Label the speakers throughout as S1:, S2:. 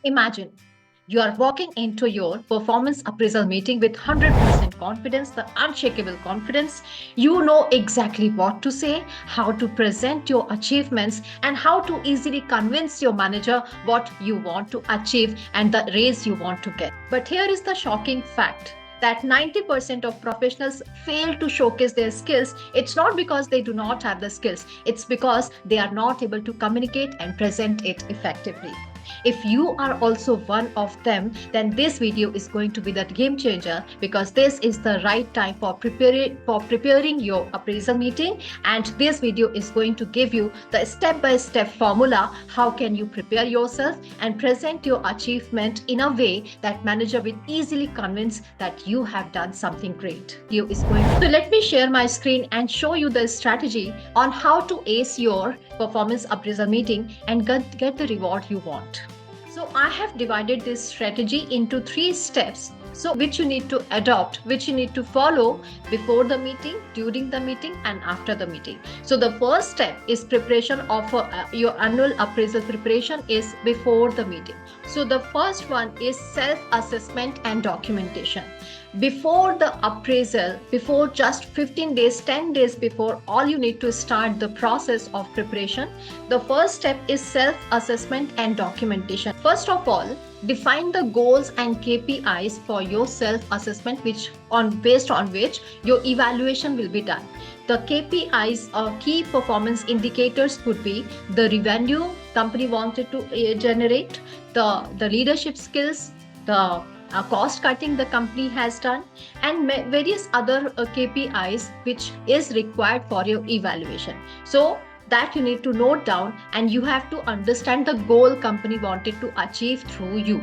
S1: Imagine you are walking into your performance appraisal meeting with 100% confidence, the unshakable confidence. You know exactly what to say, how to present your achievements, and how to easily convince your manager what you want to achieve and the raise you want to get. But here is the shocking fact that 90% of professionals fail to showcase their skills. It's not because they do not have the skills, it's because they are not able to communicate and present it effectively. If you are also one of them, then this video is going to be the game changer, because this is the right time for preparing your appraisal meeting, and this video is going to give you the step-by-step formula how can you prepare yourself and present your achievement in a way that manager will easily convince that you have done something great. So let me share my screen and show you the strategy on how to ace your performance appraisal meeting and get the reward you want. So I have divided this strategy into 3 steps, so which you need to adopt, which you need to follow before the meeting, during the meeting, and after the meeting. So the first step is preparation of your annual appraisal preparation is before the meeting. So the first one is self-assessment and documentation. Before the appraisal, before just 15 days, 10 days before, all you need to start the process of preparation. The first step is self-assessment and documentation. First of all, define the goals and KPIs for your self-assessment, based on which your evaluation will be done. The KPIs or key performance indicators could be the revenue company wanted to generate, the leadership skills, the cost cutting the company has done, and various other KPIs which is required for your evaluation. So that you need to note down, and you have to understand the goal company wanted to achieve through you.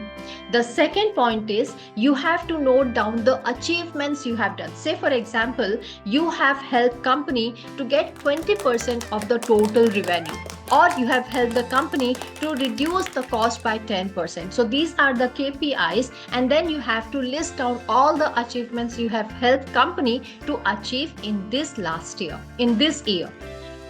S1: The second point is you have to note down the achievements you have done. Say for example, you have helped company to get 20% of the total revenue, or you have helped the company to reduce the cost by 10%. So these are the KPIs, and then you have to list down all the achievements you have helped company to achieve in this year.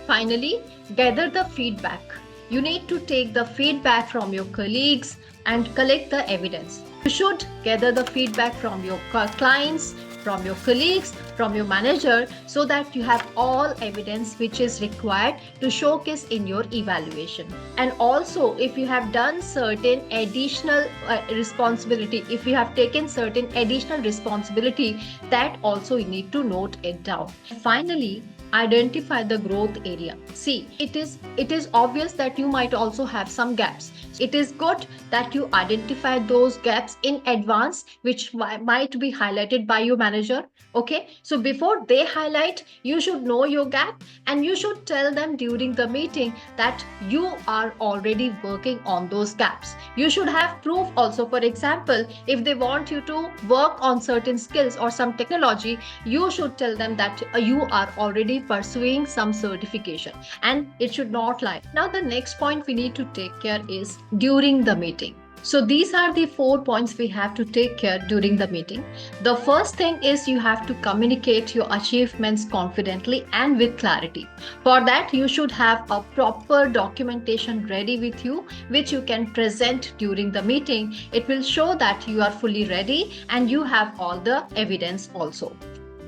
S1: Finally, gather the feedback. You need to take the feedback from your colleagues and collect the evidence. You should gather the feedback from your clients, from your colleagues, from your manager, so that you have all evidence which is required to showcase in your evaluation. And also, if you have done certain additional responsibility, if you have taken certain additional responsibility, that also you need to note it down. Finally, identify the growth area. See, it is obvious that you might also have some gaps. It is good that you identify those gaps in advance, which might be highlighted by your manager. Okay, so before they highlight, you should know your gap, and you should tell them during the meeting that you are already working on those gaps. You should have proof also. For example, if they want you to work on certain skills or some technology, you should tell them that you are already pursuing some certification, and it should not lie. Now the next point we need to take care is during the meeting. So these are the 4 points we have to take care during the meeting. The first thing is you have to communicate your achievements confidently and with clarity. For that, you should have a proper documentation ready with you, which you can present during the meeting. It will show that you are fully ready and you have all the evidence also.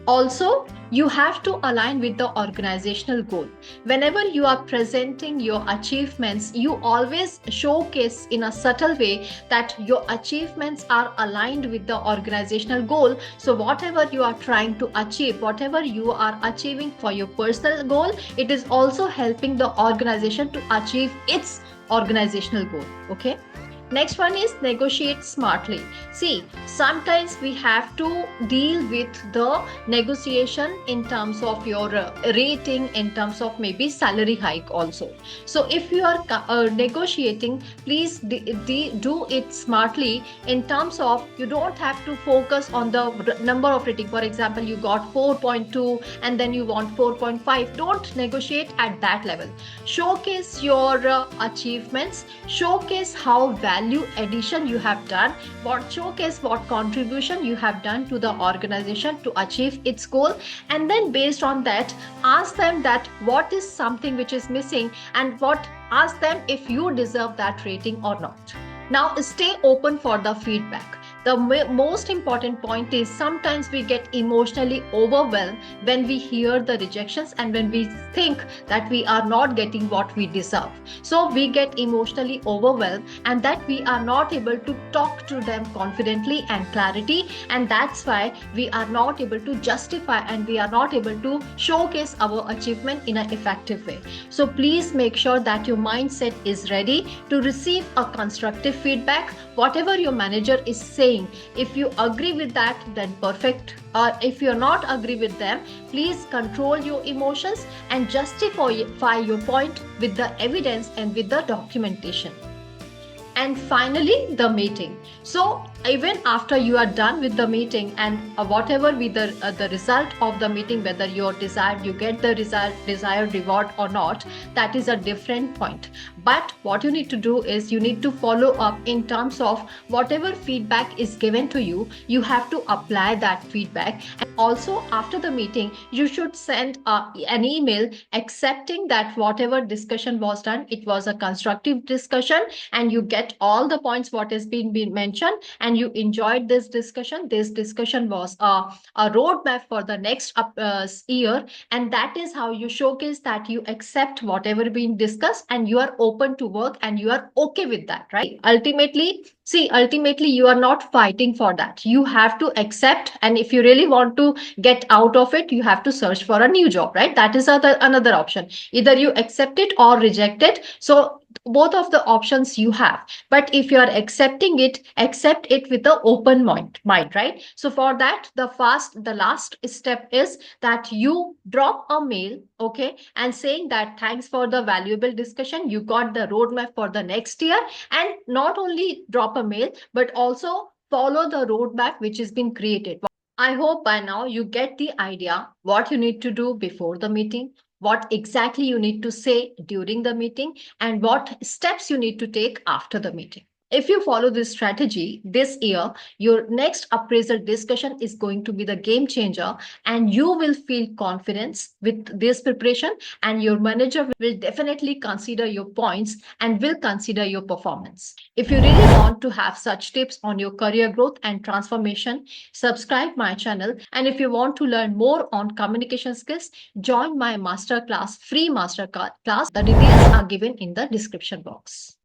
S1: Also, you have to align with the organizational goal. Whenever you are presenting your achievements, you always showcase in a subtle way that your achievements are aligned with the organizational goal. So whatever you are trying to achieve, whatever you are achieving for your personal goal, it is also helping the organization to achieve its organizational goal. Okay. Next one is negotiate smartly. See, sometimes we have to deal with the negotiation in terms of your rating, in terms of maybe salary hike also. So if you are negotiating, please do it smartly in terms of you don't have to focus on the number of rating. For example, you got 4.2 and then you want 4.5. Don't negotiate at that level. Showcase your achievements, showcase how value addition you have done, showcase what contribution you have done to the organization to achieve its goal, and then based on that, ask them that what is something which is missing, and ask them if you deserve that rating or not. Now, stay open for the feedback. The most important point is sometimes we get emotionally overwhelmed when we hear the rejections and when we think that we are not getting what we deserve. So we get emotionally overwhelmed and that we are not able to talk to them confidently and clarity, and that's why we are not able to justify and we are not able to showcase our achievement in an effective way. So please make sure that your mindset is ready to receive a constructive feedback. Whatever your manager is saying, if you agree with that, then perfect. Or if you're not agree with them, please control your emotions and justify your point with the evidence and with the documentation. And finally, the meeting. So even after you are done with the meeting and whatever be the result of the meeting, whether you get the desired reward or not, that is a different point. But what you need to do is you need to follow up in terms of whatever feedback is given to you. You have to apply that feedback. And also after the meeting, you should send an email accepting that whatever discussion was done, it was a constructive discussion and you get all the points what has been mentioned and you enjoyed this discussion. This discussion was a roadmap for the next year, and that is how you showcase that you accept whatever being discussed and you are open to work and you are okay with that, right? Ultimately you are not fighting for that. You have to accept, and if you really want to get out of it, you have to search for a new job, right? That is another option. Either you accept it or reject it. So both of the options you have, but if you are accepting it, accept it with the open mind, right? So for that, the last step is that you drop a mail, okay, and saying that thanks for the valuable discussion, you got the roadmap for the next year. And not only drop a mail but also follow the roadmap which has been created. I hope by now you get the idea what you need to do before the meeting, what exactly you need to say during the meeting, and what steps you need to take after the meeting. If you follow this strategy this year, your next appraisal discussion is going to be the game changer, and you will feel confidence with this preparation, and your manager will definitely consider your points and will consider your performance. If you really want to have such tips on your career growth and transformation, subscribe my channel. And if you want to learn more on communication skills, join my masterclass, free masterclass. The details are given in the description box.